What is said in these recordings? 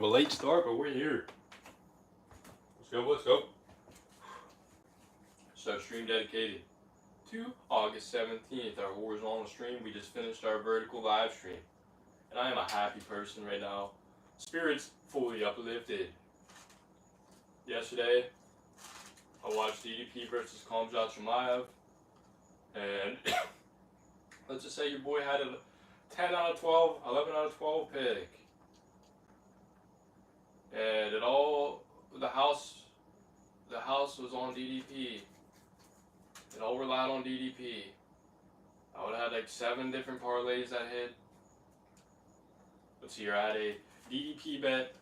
A late start, but we're here. Let's go, let's go. So, stream dedicated to August 17th, our horizontal stream. We just finished our vertical live stream. And I am a happy person right now. Spirits fully uplifted. Yesterday, I watched DDP versus Kamjat Chimaev. And let's just say your boy had a 10 out of 12, 11 out of 12 pick. And the house was on DDP. It all relied on DDP. I would have had like 7 different parlays that hit. Let's see here, I had a DDP bet,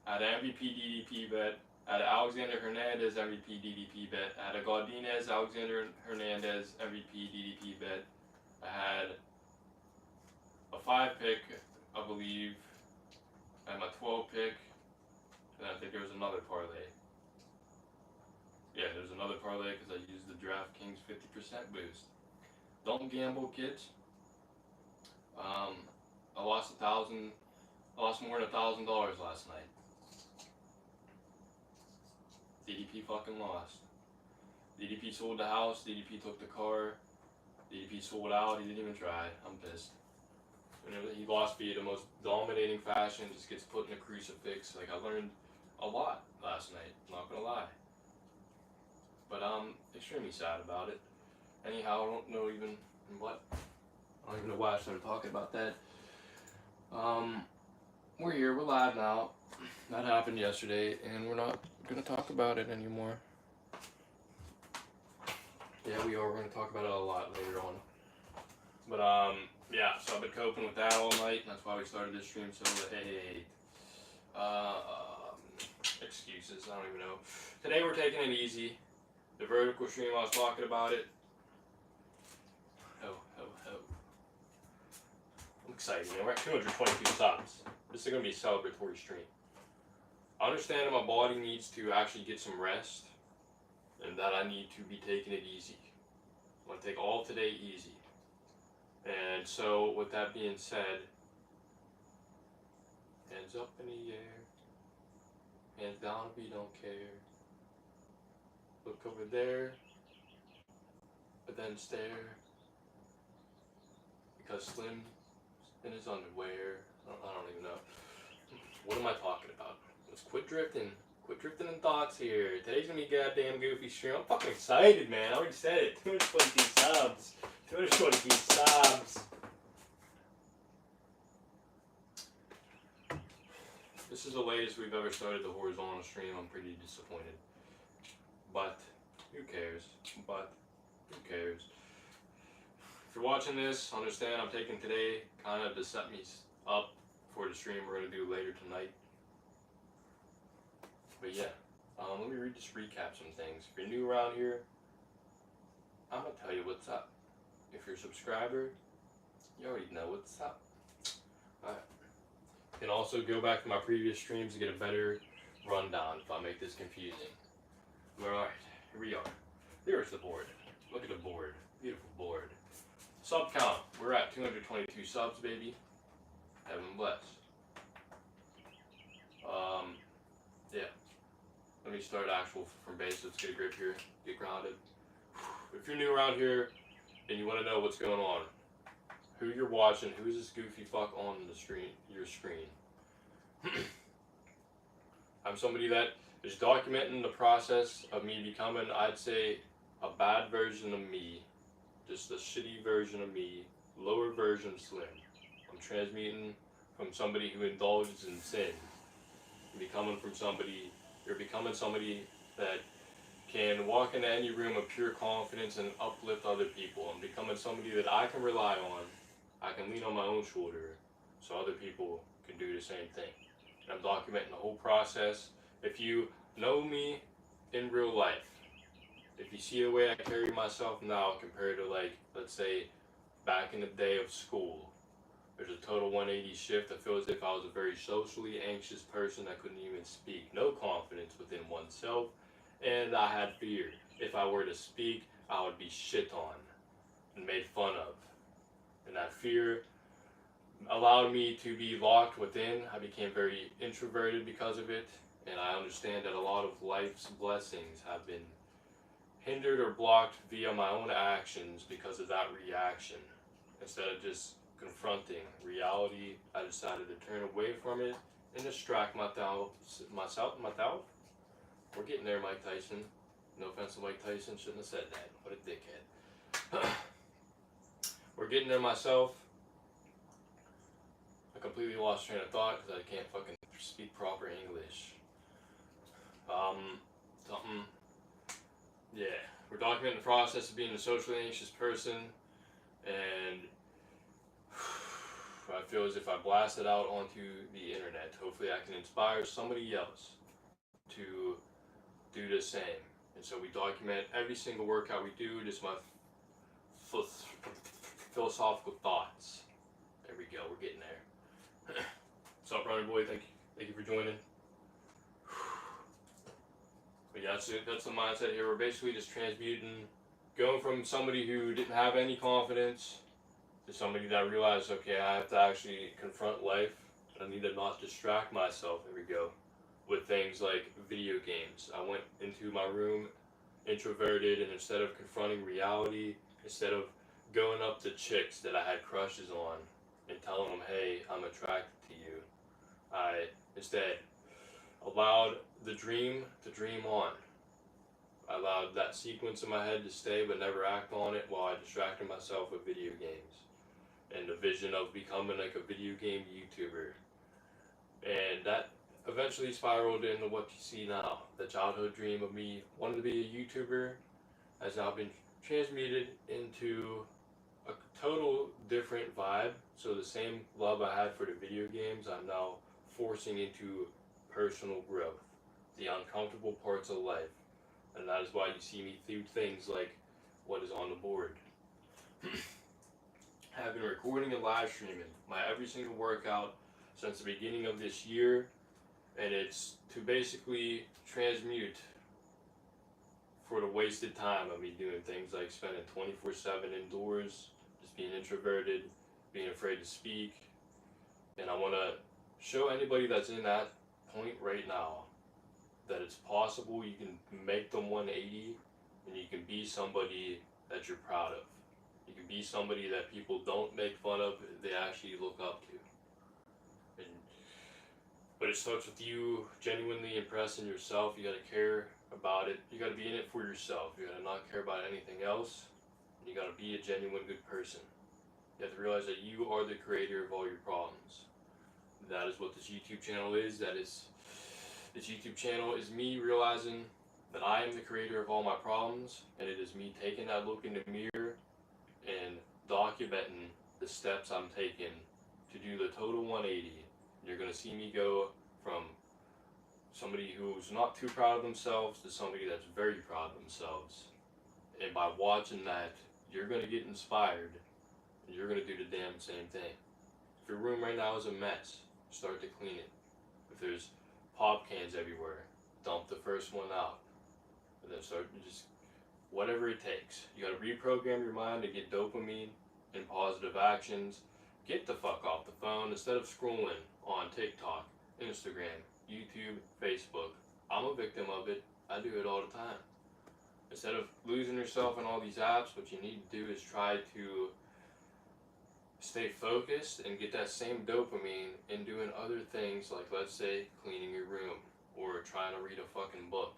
I had an MVP DDP bet, I had an Alexander Hernandez MVP DDP bet, I had a Godinez Alexander Hernandez MVP DDP bet, I had a 5 pick, I believe, I had my 12 pick, and I think there was another parlay. Yeah, there's another parlay because I used the DraftKings 50% boost. Don't gamble, kids. I lost more than $1,000 last night. DDP fucking lost. DDP sold the house, DDP took the car, DDP sold out, he didn't even try. I'm pissed. Whenever he lost via the most dominating fashion, just gets put in a crucifix. Like, I learned a lot last night, not gonna lie. But I'm extremely sad about it. Anyhow, I don't know even what. I don't even know why I started talking about that. We're here, we're live now. That happened yesterday, and we're not gonna talk about it anymore. Yeah, we are. We're gonna talk about it a lot later on. But yeah. So I've been coping with that all night, and that's why we started this stream so late. Excuses. I don't even know. Today we're taking it easy. The vertical stream, I was talking about it. I'm excited, man. We're at 222 subs. This is going to be a celebratory stream. I understand that my body needs to actually get some rest, and that I need to be taking it easy. I'm going to take all today easy. And so, with that being said, hands up in the air, hands down if you don't care. Look over there, but then stare, because Slim in his underwear. I don't even know. What am I talking about? Let's quit drifting in thoughts here. Today's gonna be a goddamn goofy stream. I'm fucking excited, man. I already said it. 222 subs. 222 subs. This is the latest we've ever started the horizontal stream. I'm pretty disappointed. But who cares? If you're watching this, understand I'm taking today kind of to set me up for the stream we're going to do later tonight. But yeah, let me just recap some things. If you're new around here, I'm going to tell you what's up. If you're a subscriber, you already know what's up. Alright. You can also go back to my previous streams to get a better rundown if I make this confusing. Alright, here we are. Here's the board. Look at the board. Beautiful board. Sub count. We're at 222 subs, baby. Heaven bless. Yeah. Let me start from base. Let's get a grip here. Get grounded. If you're new around here and you want to know what's going on, who you're watching, who's this goofy fuck on the screen, your screen. I'm somebody that is documenting the process of me becoming, I'd say, a bad version of me. Just a shitty version of me. Lower version Slim. I'm transmuting from somebody who indulges in sin. Becoming somebody that can walk into any room of pure confidence and uplift other people. I'm becoming somebody that I can rely on. I can lean on my own shoulder so other people can do the same thing. And I'm documenting the whole process. If you know me in real life, if you see the way I carry myself now compared to, like, let's say, back in the day of school, there's a total 180 shift. I feel as if I was a very socially anxious person that couldn't even speak. No confidence within oneself, and I had fear. If I were to speak, I would be shit on and made fun of. And that fear allowed me to be locked within. I became very introverted because of it, and I understand that a lot of life's blessings have been hindered or blocked via my own actions because of that reaction. Instead of just confronting reality, I decided to turn away from it and distract myself. We're getting there, Mike Tyson. No offense to Mike Tyson, shouldn't have said that. What a dickhead. We're getting there myself. I completely lost train of thought because I can't fucking speak proper English. Yeah, we're documenting the process of being a socially anxious person, and I feel as if I blast it out onto the internet. Hopefully, I can inspire somebody else to do the same. And so we document every single workout we do, just my philosophical thoughts. There we go, we're getting there. What's up, running boy? Thank you for joining. But yeah, that's the mindset here. We're basically just transmuting, going from somebody who didn't have any confidence to somebody that realized, okay, I have to actually confront life. I need to not distract myself. There we go. With things like video games. I went into my room introverted, and instead of confronting reality, instead of going up to chicks that I had crushes on and telling them, hey, I'm attracted to you, I instead allowed the dream to dream on. I allowed that sequence in my head to stay but never act on it while I distracted myself with video games and the vision of becoming like a video game YouTuber. And that eventually spiraled into what you see now. The childhood dream of me wanting to be a YouTuber has now been transmuted into a total different vibe. So the same love I had for the video games, I'm now forcing into personal growth, the uncomfortable parts of life. And that is why you see me through things like what is on the board. I've been recording and live streaming my every single workout since the beginning of this year, and it's to basically transmute for the wasted time of me doing things like spending 24/7 indoors, just being introverted, being afraid to speak. And I want to show anybody that's in that point right now that it's possible. You can make them 180, and you can be somebody that you're proud of. You can be somebody that people don't make fun of, they actually look up to. But it starts with you genuinely impressing yourself. You gotta care about it. You gotta be in it for yourself. You gotta not care about anything else. And you gotta be a genuine good person. You have to realize that you are the creator of all your problems. That is what this YouTube channel is. This YouTube channel is me realizing that I am the creator of all my problems, and it is me taking that look in the mirror and documenting the steps I'm taking to do the total 180. You're going to see me go from somebody who's not too proud of themselves to somebody that's very proud of themselves. And by watching that, you're going to get inspired, and you're going to do the damn same thing. If your room right now is a mess, start to clean it. If there's pop cans everywhere, dump the first one out. And then start just whatever it takes. You got to reprogram your mind to get dopamine and positive actions. Get the fuck off the phone instead of scrolling on TikTok, Instagram, YouTube, Facebook. I'm a victim of it. I do it all the time. Instead of losing yourself in all these apps, what you need to do is try to stay focused and get that same dopamine in doing other things, like, let's say, cleaning your room or trying to read a fucking book,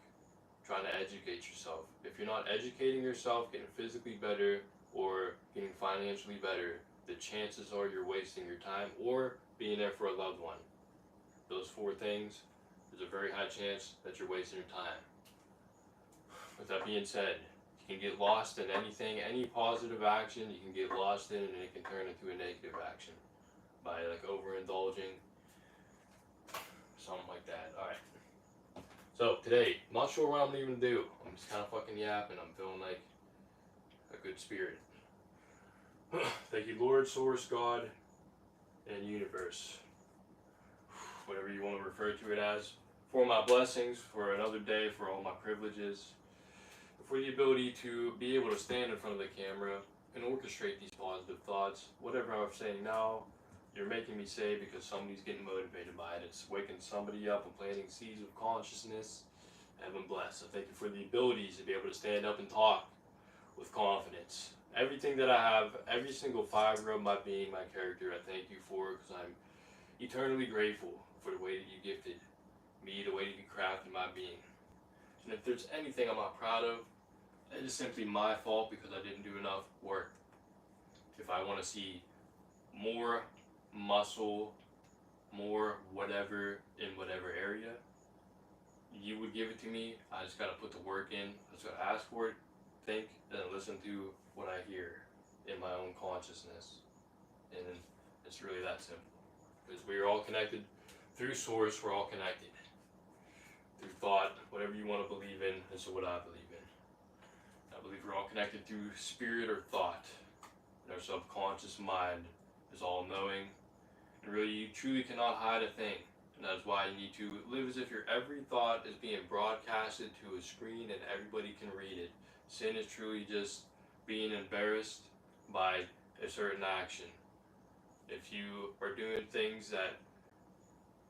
trying to educate yourself. If you're not educating yourself, getting physically better or getting financially better, the chances are you're wasting your time or being there for a loved one. Those four things, there's a very high chance that you're wasting your time. With that being said, you can get lost in anything, any positive action you can get lost in, and it can turn into a negative action by like overindulging, something like that. Alright. So today, I'm not sure what I'm even do. I'm just kind of fucking yapping. I'm feeling like a good spirit. Thank you, Lord, Source, God, and Universe. Whatever you want to refer to it as. For my blessings, for another day, for all my privileges, for the ability to be able to stand in front of the camera and orchestrate these positive thoughts. Whatever I'm saying now, you're making me say because somebody's getting motivated by it. It's waking somebody up and planting seeds of consciousness. Heaven bless. I thank you for the abilities to be able to stand up and talk with confidence. Everything that I have, every single fiber of my being, my character, I thank you for, because I'm eternally grateful for the way that you gifted me, the way that you crafted my being. And if there's anything I'm not proud of, it is simply my fault because I didn't do enough work. If I want to see more muscle, more whatever in whatever area, you would give it to me. I just gotta put the work in. I just gotta ask for it, think, and listen to what I hear in my own consciousness. And it's really that simple. Because we are all connected through source, we're all connected. Through thought, whatever you want to believe in, this is what I believe in. I believe we're all connected through spirit or thought. And our subconscious mind is all knowing. And really, you truly cannot hide a thing. And that's why you need to live as if your every thought is being broadcasted to a screen and everybody can read it. Sin is truly just being embarrassed by a certain action. If you are doing things that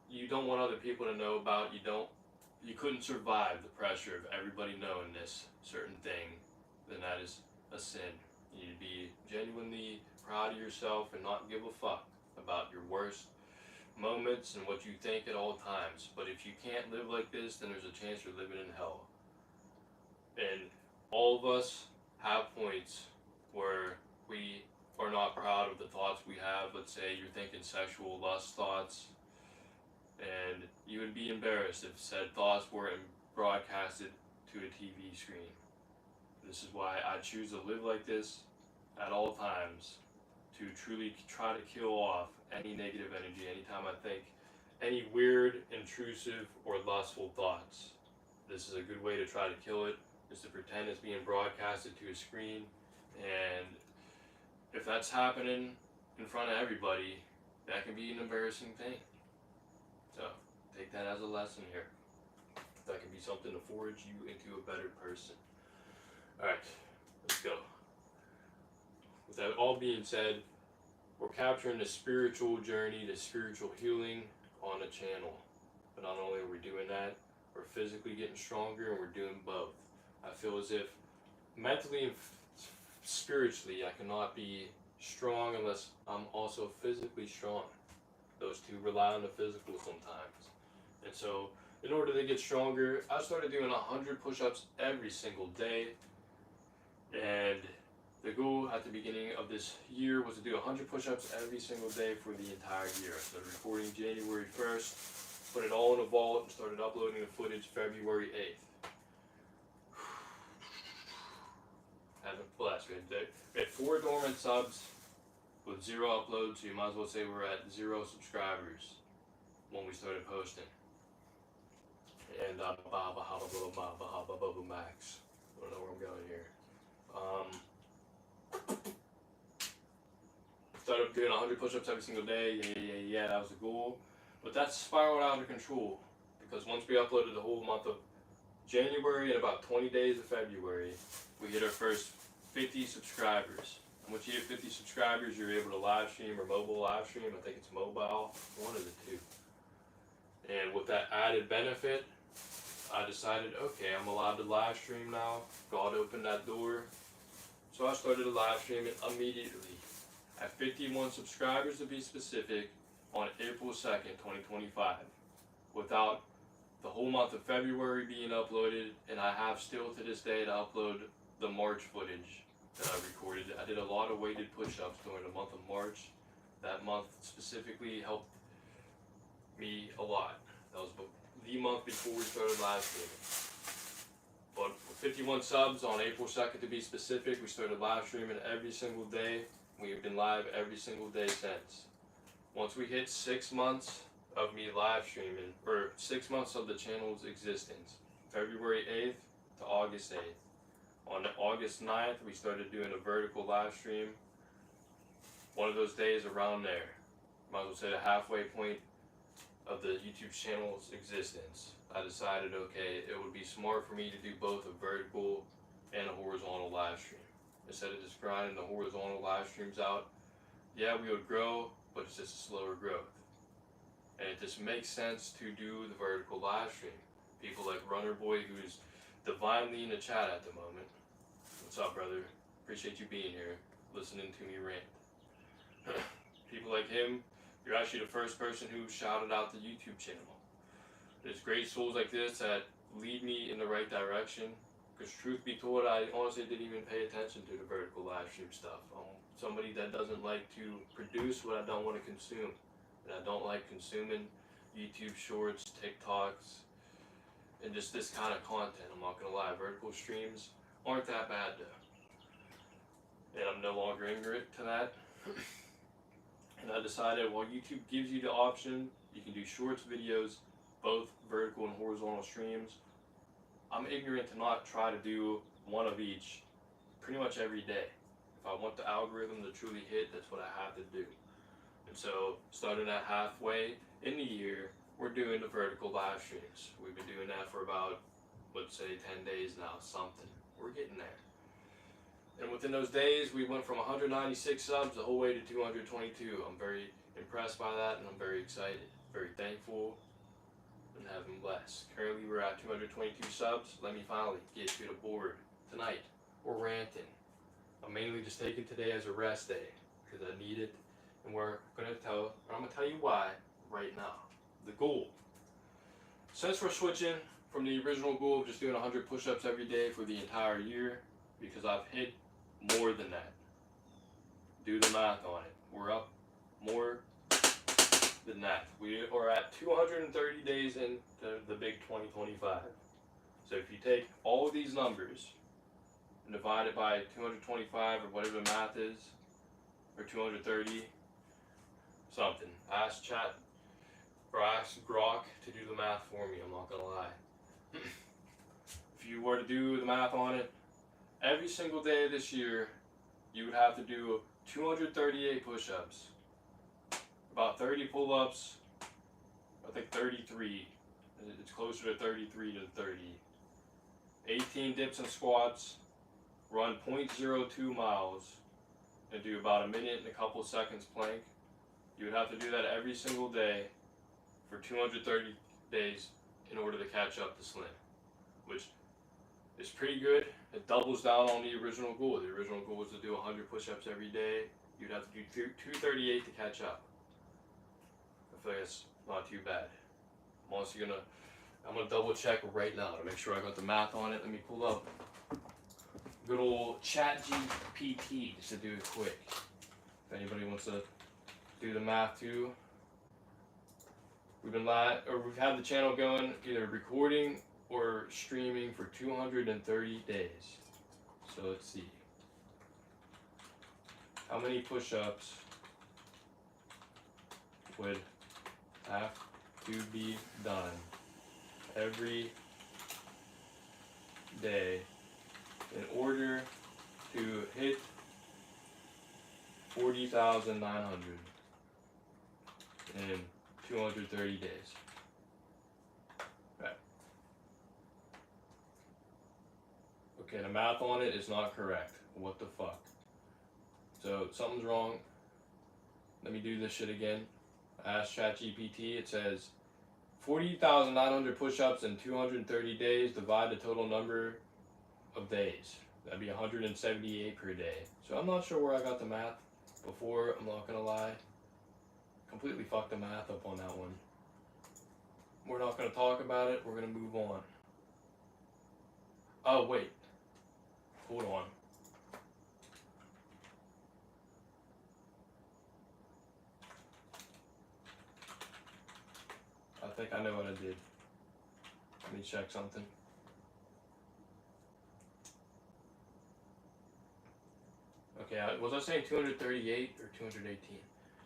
you don't want other people to know about, you couldn't survive the pressure of everybody knowing this certain thing, then that is a sin. You need to be genuinely proud of yourself and not give a fuck about your worst moments and what you think at all times. But if you can't live like this, then there's a chance you're living in hell. And all of us have points where we are not proud of the thoughts we have. Let's say you're thinking sexual lust thoughts, and you would be embarrassed if said thoughts weren't broadcasted to a TV screen. This is why I choose to live like this at all times, to truly try to kill off any negative energy anytime I think any weird, intrusive, or lustful thoughts. This is a good way to try to kill it, is to pretend it's being broadcasted to a screen, and if that's happening in front of everybody, that can be an embarrassing thing. So, take that as a lesson here. That can be something to forge you into a better person. Alright, let's go. With that all being said, we're capturing the spiritual journey, the spiritual healing on the channel. But not only are we doing that, we're physically getting stronger and we're doing both. I feel as if mentally and spiritually I cannot be strong unless I'm also physically strong. Those two rely on the physical sometimes. And so in order to get stronger, I started doing 100 push-ups every single day. And the goal at the beginning of this year was to do 100 push-ups every single day for the entire year. I started recording January 1st, put it all in a vault, and started uploading the footage February 8th. Having a blast. We had 4 dormant subs with 0 uploads, so you might as well say we're at 0 subscribers when we started posting. And Max. I don't know where I'm going here. Started doing 100 push-ups every single day. Yeah, that was the goal. But that spiraled out of control because once we uploaded the whole month of January and about 20 days of February, we hit our first 50 subscribers. And once you hit 50 subscribers, you're able to live stream or mobile live stream. I think it's mobile, one of the two. And with that added benefit, I decided, okay, I'm allowed to live stream now. God opened that door. So I started to live stream it immediately. At 51 subscribers to be specific, on April 2nd, 2025. Without the whole month of February being uploaded, and I have still to this day to upload the March footage that I recorded. I did a lot of weighted push-ups during the month of March. That month specifically helped me a lot. That was the month before we started live streaming. But with 51 subs on April 2nd to be specific, we started live streaming every single day. We have been live every single day since. Once we hit 6 months of me live streaming, or 6 months of the channel's existence, February 8th to August 8th. On August 9th, we started doing a vertical live stream. One of those days around there. Might as well say the halfway point of the YouTube channel's existence. I decided, okay, it would be smart for me to do both a vertical and a horizontal live stream. Instead of just grinding the horizontal live streams out, yeah, we would grow, but it's just a slower growth. And it just makes sense to do the vertical live stream. People like Runner Boy, who's divinely in the chat at the moment. What's up, brother? Appreciate you being here, listening to me rant. People like him, you're actually the first person who shouted out the YouTube channel. There's great tools like this that lead me in the right direction. Because truth be told, I honestly didn't even pay attention to the vertical live stream stuff. I'm somebody that doesn't like to produce what I don't want to consume. And I don't like consuming YouTube shorts, TikToks, and just this kind of content. I'm not going to lie, vertical streams aren't that bad though. And I'm no longer ignorant to that. And I decided, well, YouTube gives you the option. You can do shorts videos, both vertical and horizontal streams. I'm ignorant to not try to do one of each pretty much every day. If I want the algorithm to truly hit, that's what I have to do. And so, starting at halfway in the year, we're doing the vertical live streams. We've been doing that for about, let's say, 10 days now, something. We're getting there. And within those days, we went from 196 subs the whole way to 222. I'm very impressed by that, and I'm very excited, very thankful, and have been blessed. Currently, we're at 222 subs. Let me finally get to the board tonight. We're ranting. I'm mainly just taking today as a rest day because I need it, and I'm gonna tell you why right now. The goal. Since we're switching from the original goal of just doing 100 push-ups every day for the entire year, because I've hit more than that. Do the math on it. We're up more than that. We are at 230 days into the big 2025. So if you take all of these numbers and divide it by 225 or whatever the math is, or 230 something, ask chat or ask Grok to do the math for me. I'm not gonna lie. If you were to do the math on it, every single day this year, you would have to do 238 push-ups, about 30 pull-ups, I think 33, it's closer to 33 than 30, 18 dips and squats, run 0.02 miles, and do about a minute and a couple seconds plank. You would have to do that every single day for 230 days in order to catch up to Slim, which is pretty good. It doubles down on the original goal. The original goal was to do 100 push-ups every day. You'd have to do 238 to catch up. I feel like it's not too bad. I'm gonna double check right now to make sure I got the math on it. Let me pull up good old ChatGPT just to do it quick. If anybody wants to do the math too. We've had the channel going, either recording or streaming for 230 days. So let's see. How many push-ups would have to be done every day in order to hit 40,900 in 230 days? Right. Okay, the math on it is not correct. What the fuck? So something's wrong. Let me do this shit again. Ask ChatGPT. It says 40,900 push-ups in 230 days. Divide the total number of days. That'd be 178 per day. So I'm not sure where I got the math before. I'm not gonna lie. Completely fucked the math up on that one. We're not gonna talk about it. We're gonna move on. Oh wait. Hold on. I think I know what I did. Let me check something. Okay, was I saying 238 or 218?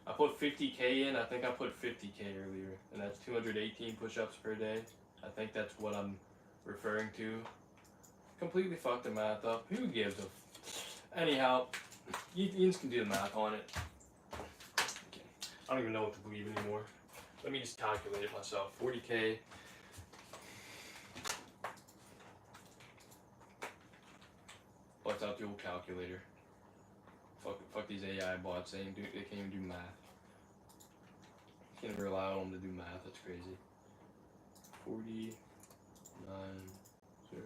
I put 50K in. I think I put 50K earlier, and that's 218 push-ups per day. I think that's what I'm referring to. Completely fucked the math up. Who gives a... Anyhow, you can do the math on it. Okay. I don't even know what to believe anymore. Let me just calculate it myself. 40K. Bust out the old calculator. Fuck these AI bots. They can't even do math. Can't rely on them to do math. That's crazy. 49, 0.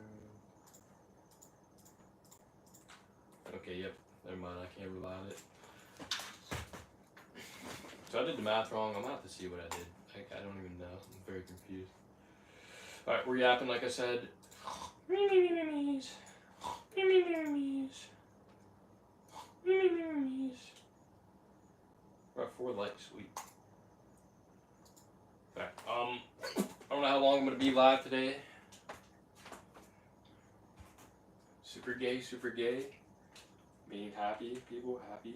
Okay, yep. Never mind. I can't rely on it. So I did the math wrong. I'm gonna have to see what I did. I don't even know. I'm very confused. Alright, we're yapping like I said. Memes. We're at 4 likes, sweet. Alright, I don't know how long I'm gonna be live today. Super gay. Being happy, people happy.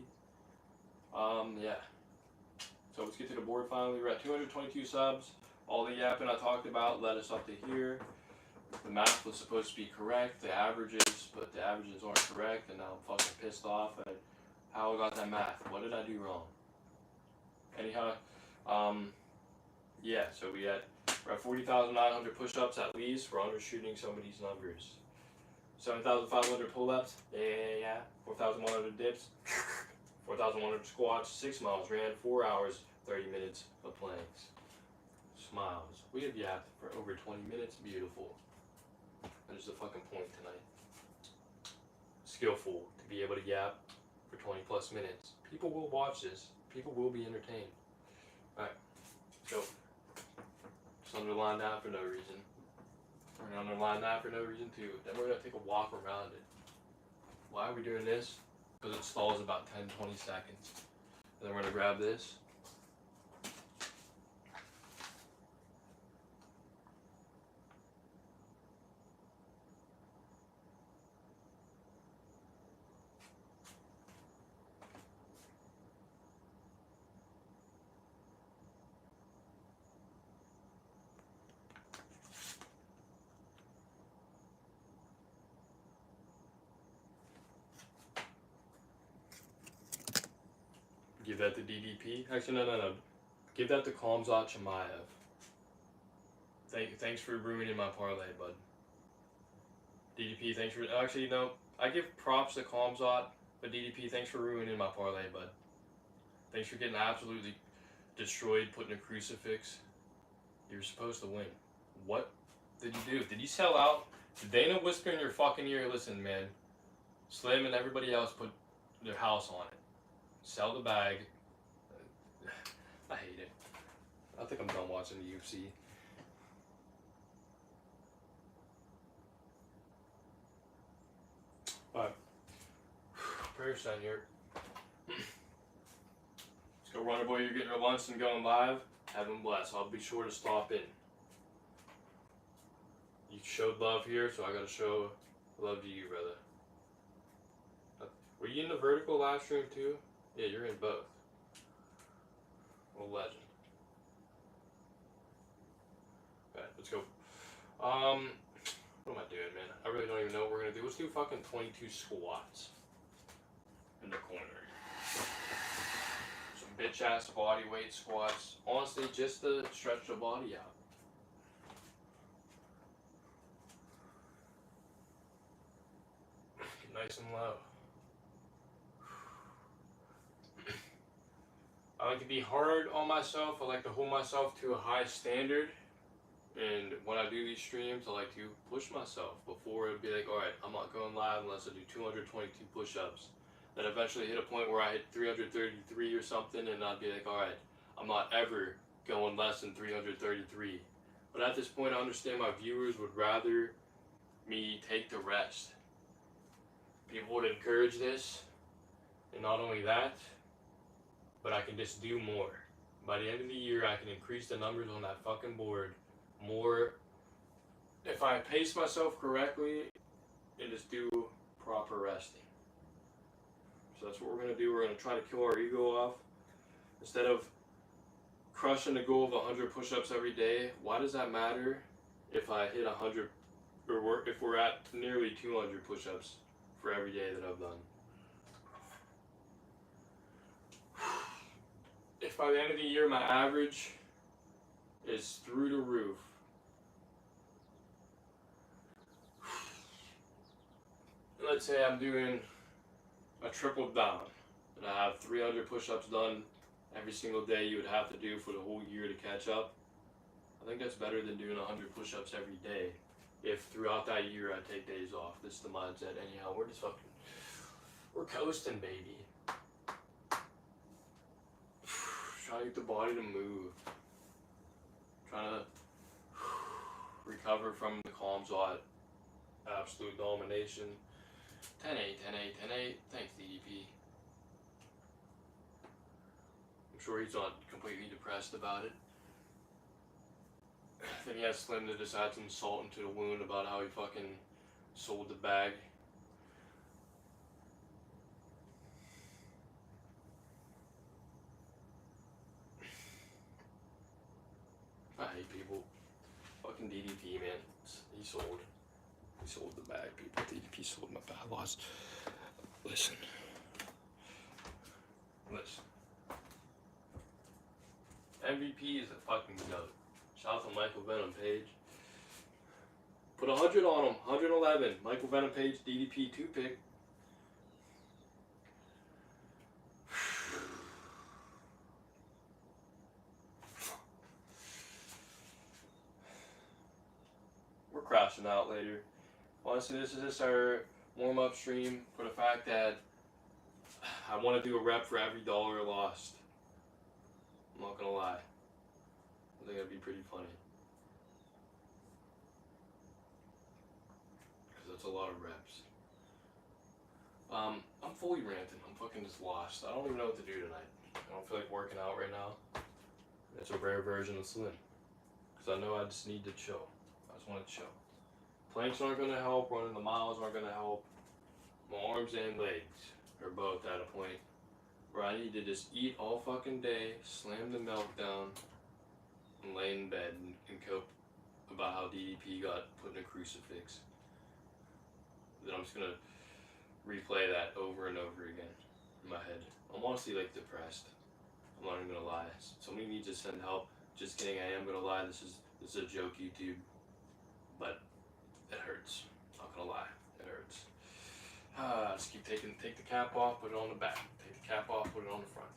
Yeah. So let's get to the board finally. We're at 222 subs. All the yapping I talked about led us up to here. The math was supposed to be correct, the averages, but the averages aren't correct, and now I'm fucking pissed off at how I got that math. What did I do wrong? Anyhow, yeah, so we're at 40,900 push-ups at least. We're undershooting some of these numbers. 7,500 pull-ups, yeah. 4,100 dips, 4,100 squats, 6 miles ran, 4 hours, 30 minutes of planks. Smiles. We have yapped for over 20 minutes. Beautiful. That is the fucking point tonight. Skillful to be able to yap for 20 plus minutes. People will watch this. People will be entertained. Alright. So, just underline that for no reason. We're going to underline that for no reason too. Then we're going to take a walk around it. Why are we doing this? Because it stalls about 10-20 seconds. And then we're going to grab this. Give that to DDP. Actually, no. Give that to Kamzat Chimaev. Thanks for ruining my parlay, bud. DDP, thanks for... Actually, no. I give props to Kamzat, but DDP, thanks for ruining my parlay, bud. Thanks for getting absolutely destroyed, putting a crucifix. You're supposed to win. What did you do? Did you sell out? Did Dana whisper in your fucking ear, listen, man, Slim and everybody else put their house on it. Sell the bag. I hate it. I think I'm done watching the UFC. Alright. Prayer sign here. Let's go, Runner Boy. You're getting your lunch and going live. Heaven bless. I'll be sure to stop in. You showed love here, so I gotta show love to you, brother. Were you in the vertical live stream too? Yeah, you're in both. Well, legend. Alright, let's go. What am I doing, man? I really don't even know what we're gonna do. Let's do fucking 22 squats. In the corner. Some bitch ass body weight squats. Honestly, just to stretch the body out. Get nice and low. I like to be hard on myself. I like to hold myself to a high standard. And when I do these streams, I like to push myself before it'd be like, alright, I'm not going live unless I do 222 push-ups. Then eventually hit a point where I hit 333 or something, and I'd be like, alright, I'm not ever going less than 333. But at this point, I understand my viewers would rather me take the rest. People would encourage this, and not only that, but I can just do more. By the end of the year, I can increase the numbers on that fucking board more if I pace myself correctly and just do proper resting. So that's what we're going to do. We're going to try to kill our ego off. Instead of crushing the goal of 100 push-ups every day, why does that matter if I hit 100, or if we're at nearly 200 push-ups for every day that I've done? If by the end of the year my average is through the roof, let's say I'm doing a triple down and I have 300 push-ups done every single day you would have to do for the whole year to catch up. I think that's better than doing 100 push-ups every day. If throughout that year I take days off, this is the mindset. Anyhow, we're just fucking, we're coasting, baby. Trying to get the body to move. Trying to recover from the Kamzat absolute domination. 10-8, 10-8, 10-8. Thanks, DDP. I'm sure he's not completely depressed about it. Then he has Slim to just add some salt into the wound about how he fucking sold the bag. I hate people. Fucking DDP, man. He sold the bag, people. DDP sold my bag. Lost. Listen. MVP is a fucking goat. Shout out to Michael Venom Page. Put 100 on him. 111. Michael Venom Page, DDP 2-pick. We're crashing out later. Honestly, this is just our warm-up stream for the fact that I want to do a rep for every dollar lost. I'm not gonna lie. I think that'd be pretty funny. Because that's a lot of reps. I'm fully ranting. I'm fucking just lost. I don't even know what to do tonight. I don't feel like working out right now. It's a rare version of Slim. Because I know I just need to chill. I just want to chill. Planks aren't going to help. Running the miles aren't going to help. My arms and legs are both at a point where I need to just eat all fucking day, slam the milk down, and lay in bed and cope about how DDP got put in a crucifix. Then I'm just going to replay that over and over again in my head. I'm honestly like depressed. I'm not even going to lie. Somebody needs to send help. Just kidding, I am going to lie. This is a joke, YouTube. But it hurts. Not going to lie. It hurts. Just take the cap off, put it on the back. Take the cap off, put it on the front.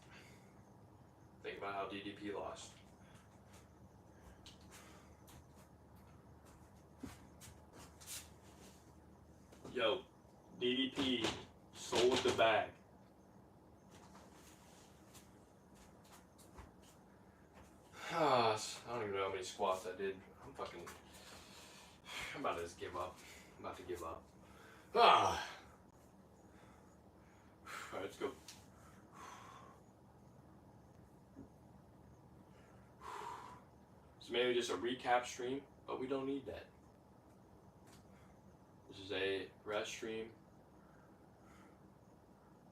Think about how DDP lost. Yo, DDP sold the bag. I don't even know how many squats I did. I'm about to just give up. I'm about to give up. Alright, let's go. So maybe just a recap stream, but we don't need that. This is a rest stream.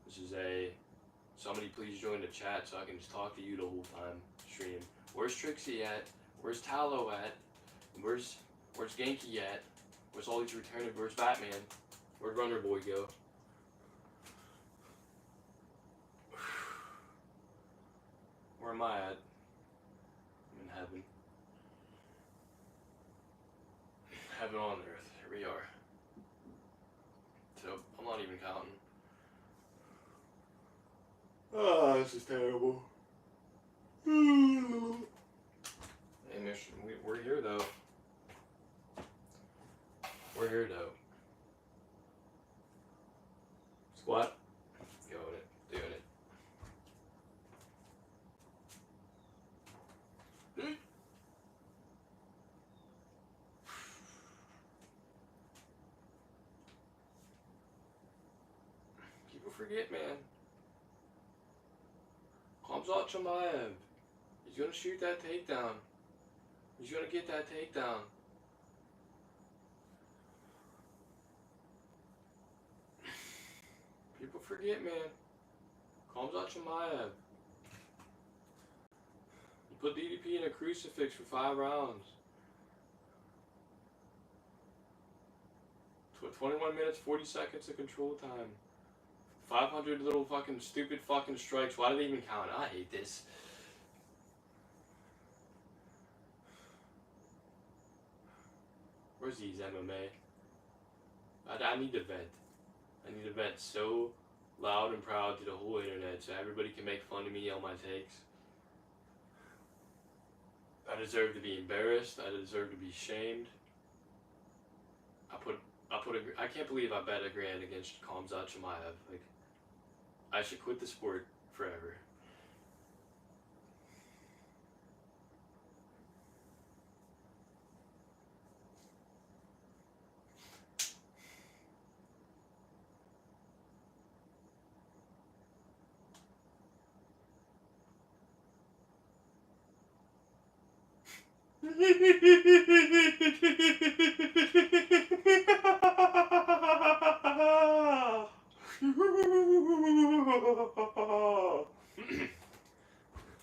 This is a somebody please join the chat so I can just talk to you the whole time stream. Where's Trixie at? Where's Tallow at? Where's Genki at? Where's all these returning? Where's Batman? Where'd Runner Boy go? Where am I at? I'm in heaven. Heaven on earth. Here we are. So, I'm not even counting. Oh, this is terrible. Hey, mission, we're here though. We're here though. Squat. Doing it. Doing it. People forget, man. Kamzat Chimaev. He's gonna shoot that takedown. He's gonna get that takedown. People forget, man. Kamzat Chimaev. You put DDP in a crucifix for 5 rounds. 21 minutes, 40 seconds of control time. 500 little fucking stupid fucking strikes. Why do they even count? I hate this. Where's these MMA? I need to vent. I need to vent so loud and proud to the whole internet so everybody can make fun of me on my takes. I deserve to be embarrassed. I deserve to be shamed. I can't believe I bet $1,000 against Kamzat Chimaev. Like, I should quit the sport forever.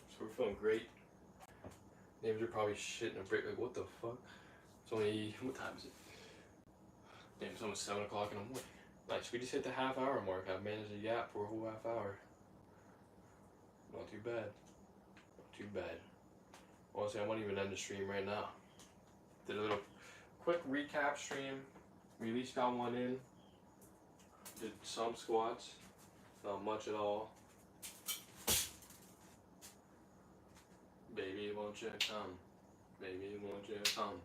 So we're feeling great. Neighbors are probably shitting a brick. Like, what the fuck? It's only, what time is it? Damn, it's almost 7 o'clock in the morning. Nice, we just hit the half-hour mark. I've managed to yap for a whole half hour. Not too bad. Not too bad. Honestly, I won't even end the stream right now. Did a little quick recap stream. We at least got one in. Did some squats. Not much at all. Baby, won't you come? Baby, won't you come?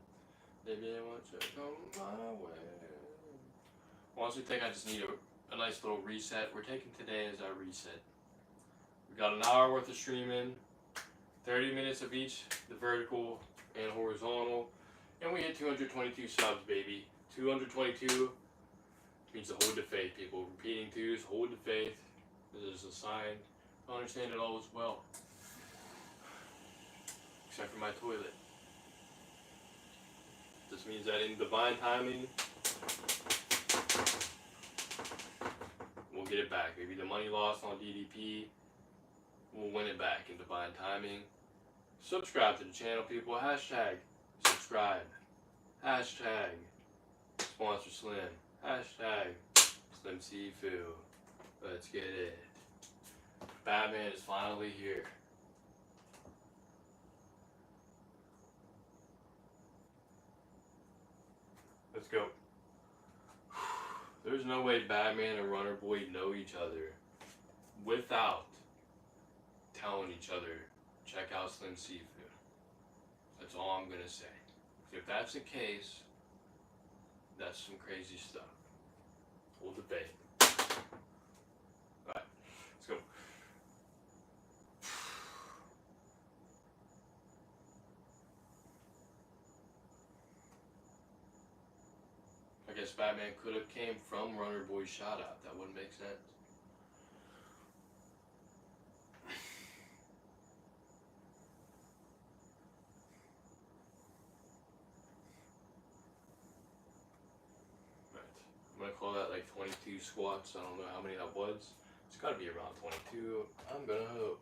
Baby, won't you come my way? Honestly, think I just need a nice little reset. We're taking today as our reset. We got an hour worth of streaming, 30 minutes of each, the vertical and horizontal, and we hit 222 subs, baby. 222 means to hold the faith, people. Repeating twos, hold the faith. This is a sign to understand it all is well. Except for my toilet. This means that in divine timing, we'll get it back. Maybe the money lost on DDP, we'll win it back in divine timing. Subscribe to the channel, people. Hashtag subscribe. Hashtag sponsor Slim. Hashtag Slim Sifu. Let's get it. Batman is finally here. Let's go. There's no way Batman and Runner Boy know each other without telling each other, check out Slim Sifu. That's all I'm gonna say. If that's the case, that's some crazy stuff. We'll debate. Alright, let's go. I guess Batman could have came from Runner Boy's shout out. That wouldn't make sense. Right. I'm gonna call that like 22 squats. I don't know how many that was. It's gotta be around 22. I'm gonna hope.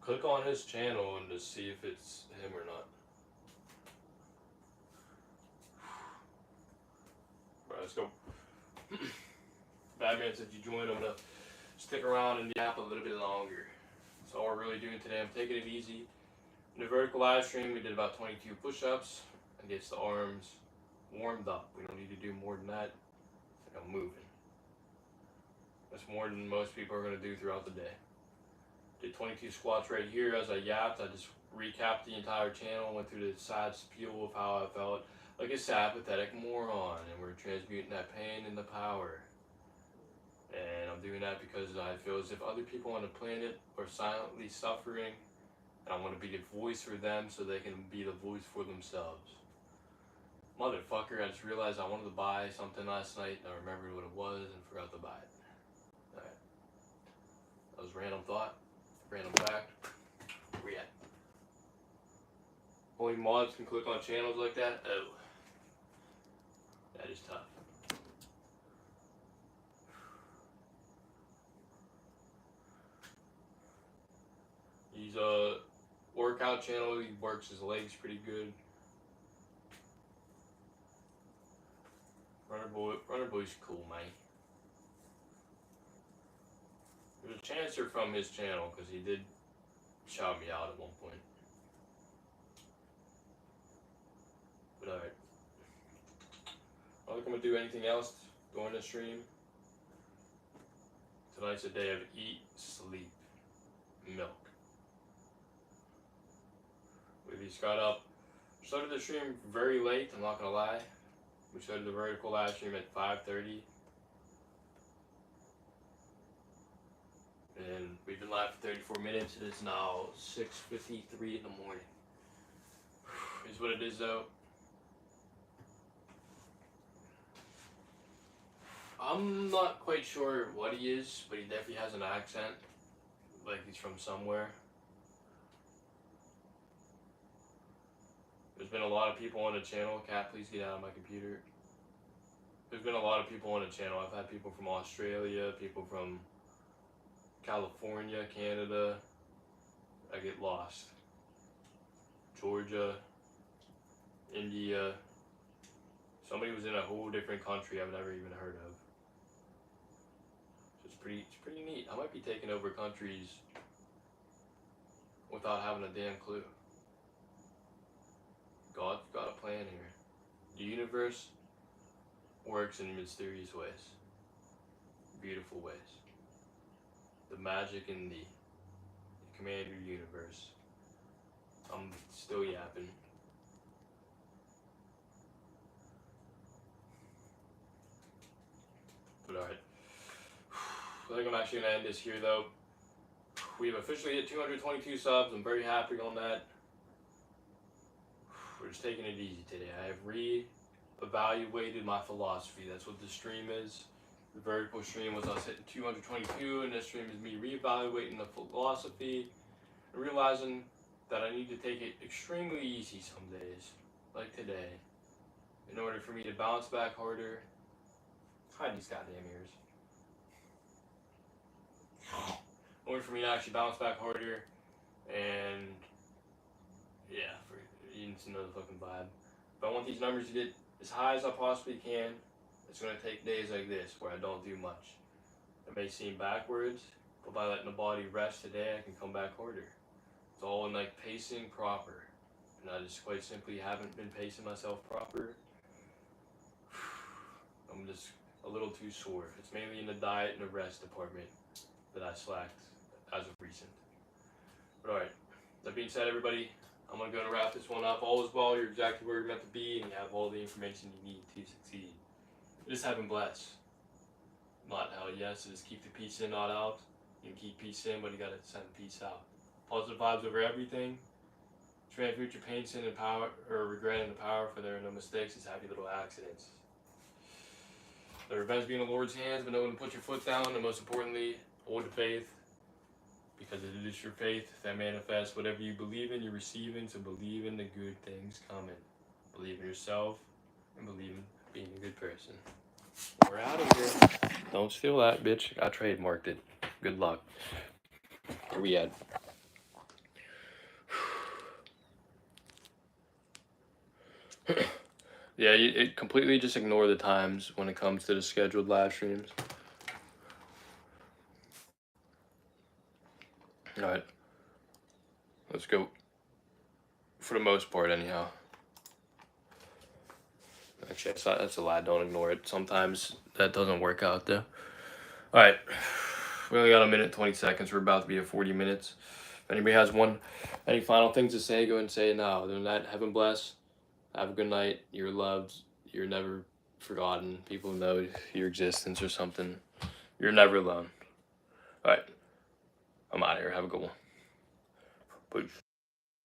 Click on his channel and just see if it's him or not. Alright, let's go. Batman said you joined. I'm gonna stick around and yap a little bit longer. That's all we're really doing today. I'm taking it easy. In the vertical live stream, we did about 22 push-ups against the arms warmed up. We don't need to do more than that. It's like I'm moving. That's more than most people are gonna do throughout the day. Did 22 squats right here as I yapped. I just recapped the entire channel, went through the sad spiel of how I felt like a sad, pathetic moron, and we're transmuting that pain into power. And I'm doing that because I feel as if other people on the planet are silently suffering, and I want to be the voice for them so they can be the voice for themselves. Motherfucker, I just realized I wanted to buy something last night, and I remembered what it was and forgot to buy it. Alright. That was a random thought. Random fact. Where we at? Only mods can click on channels like that? Oh. That is tough. He's a workout channel. He works his legs pretty good. Runner Boy's cool, man. There's a chance they're from his channel because he did shout me out at one point. But alright. I don't think I'm gonna do anything else during the stream. Tonight's a day of eat, sleep, milk. We just got up, started the stream very late, I'm not gonna lie. We started the vertical live stream at 5:30. And we've been live for 34 minutes. It is now 6:53 in the morning. Is what it is though. I'm not quite sure what he is, but he definitely has an accent. Like he's from somewhere. There's been a lot of people on the channel. Cat, please get out of my computer. There's been a lot of people on the channel. I've had people from Australia, people from California, Canada. I get lost. Georgia, India. Somebody was in a whole different country I've never even heard of. So it's pretty neat. I might be taking over countries without having a damn clue. God's got a plan here. The universe works in mysterious ways, beautiful ways. The magic in the commander universe. I'm still yapping. But alright. I think I'm actually going to end this here though. We've officially hit 222 subs. I'm very happy on that. We're just taking it easy today. I have re-evaluated my philosophy. That's what this stream is. The vertical stream was us hitting 222, and this stream is me re-evaluating the philosophy and realizing that I need to take it extremely easy some days, like today, in order for me to bounce back harder. Hide these goddamn ears. In order for me to actually bounce back harder, and yeah, you need to know the fucking vibe. If I want these numbers to get as high as I possibly can, it's going to take days like this where I don't do much. It may seem backwards, but by letting the body rest today, I can come back harder. It's all in like pacing proper. And I just quite simply haven't been pacing myself proper. I'm just a little too sore. It's mainly in the diet and the rest department that I slacked as of recent. But alright, that being said, everybody, I'm going to go and wrap this one up. All is well, you're exactly where you're meant to be, and you have all the information you need to succeed. Just have been blessed. Not hell yes, just keep the peace in, not out. You can keep peace in, but you gotta send peace out. Positive vibes over everything. Transmute your pain, sin, and power, or regret into power, for there are no mistakes, it's happy little accidents. The revenge be in the Lord's hands, but know when to put your foot down, and most importantly, hold the faith. Because it is your faith that manifests whatever you believe in, you're receiving, so believe in the good things coming. Believe in yourself, and believe in being a good person. We're out of here. Don't steal that, bitch. I trademarked it. Good luck. Where we at? Yeah, it completely just ignore the times when it comes to the scheduled live streams. Alright. Let's go. For the most part, anyhow. Actually, that's a lie. Don't ignore it. Sometimes that doesn't work out, though. Alright. We only got a minute and 20 seconds. We're about to be at 40 minutes. If anybody has any final things to say, go ahead and say it now. Other than that, heaven bless. Have a good night. You're loved. You're never forgotten. People know your existence or something. You're never alone. Alright. I'm out of here. Have a good one. Peace.